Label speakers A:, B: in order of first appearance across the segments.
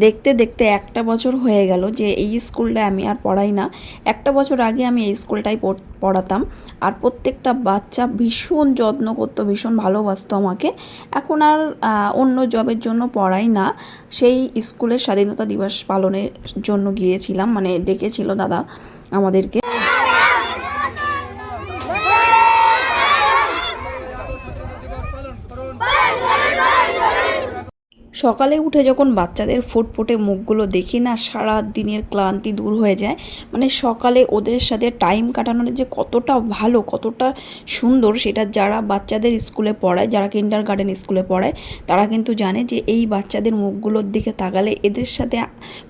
A: দেখতে দেখতে একটা বছর হয়ে গেল যে এই স্কুলটায় আমি আর পড়াই না। একটা বছর আগে আমি এই স্কুলটাই পড়াতাম। আর প্রত্যেকটা বাচ্চা ভীষণ যত্ন করতো, ভীষণ ভালোবাসতো আমাকে। এখন আর অন্য জবের জন্য পড়াই না। সেই স্কুলের স্বাধীনতা দিবস পালনের জন্য গিয়েছিলাম, মানে ডেকেছিল দাদা আমাদেরকে। সকালে উঠে যখন বাচ্চাদের ফুটফুটে মুখগুলো দেখি না, সারা দিনের ক্লান্তি দূর হয়ে যায়। মানে সকালে ওদের সাথে টাইম কাটানোর যে কতটা ভালো, কতটা সুন্দর, সেটা যারা বাচ্চাদের স্কুলে পড়ায়, যারা কিন্ডারগার্টেন স্কুলে পড়ায়, তারা কিন্তু জানে যে এই বাচ্চাদের মুখগুলোর দিকে তাকালে, এদের সাথে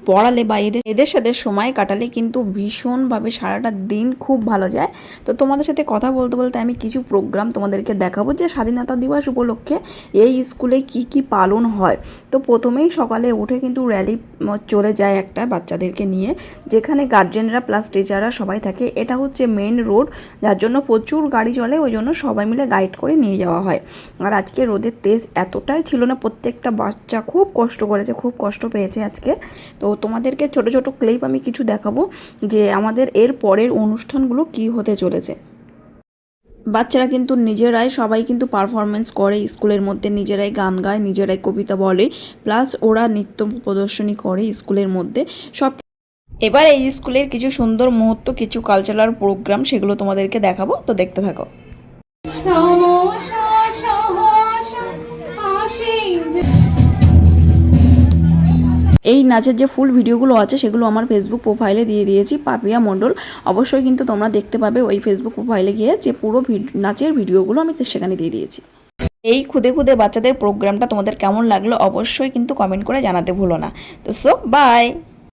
A: পড়ালে বা এদের সাথে সময় কাটালে কিন্তু ভীষণভাবে সারাটা দিন খুব ভালো যায়। তো তোমাদের সাথে কথা বলতে বলতে আমি কিছু প্রোগ্রাম তোমাদেরকে দেখাবো যে স্বাধীনতা দিবস উপলক্ষে এই স্কুলে কি কি পালন হয়। তো প্রথমেই সকালে উঠে কিন্তু র্যালি চলে যায় একটা বাচ্চাদেরকে নিয়ে, যেখানে গার্জেনরা প্লাস টিচাররা সবাই থাকে। এটা হচ্ছে মেন রোড, যার জন্য প্রচুর গাড়ি চলে, ওই জন্য সবাই মিলে গাইড করে নিয়ে যাওয়া হয়। আর আজকে রোদের তেজ এতটাই ছিল না, প্রত্যেকটা বাচ্চা খুব কষ্ট করেছে, খুব কষ্ট পেয়েছে আজকে। তো তোমাদেরকে ছোট ছোট ক্লিপ আমি কিছু দেখাবো যে আমাদের এর পরের অনুষ্ঠানগুলো কি হতে চলেছে। বাচ্চারা কিন্তু নিজেরাই সবাই কিন্তু পারফরমেন্স করে স্কুলের মধ্যে, নিজেরাই গান গায়, নিজেরাই কবিতা বলে, প্লাস ওরা নৃত্য প্রদর্শনী করে স্কুলের মধ্যে সব। এবার এই স্কুলের কিছু সুন্দর মুহূর্ত, কিছু কালচারাল প্রোগ্রাম, সেগুলো তোমাদেরকে দেখাবো, তো দেখতে থাকো। এই নাচের যে ফুল ভিডিওগুলো আছে সেগুলো আমার ফেসবুক প্রোফাইলে দিয়ে দিয়েছি, পাপিয়া মণ্ডল। অবশ্যই কিন্তু তোমরা দেখতে পাবে ওই ফেসবুক প্রোফাইলে গিয়ে, যে পুরো নাচের ভিডিওগুলো আমি সেখানে দিয়ে দিয়েছি। এই খুদে খুদে বাচ্চাদের প্রোগ্রামটা তোমাদের কেমন লাগলো অবশ্যই কিন্তু কমেন্ট করে জানাতে ভুলো না। তো সো বাই।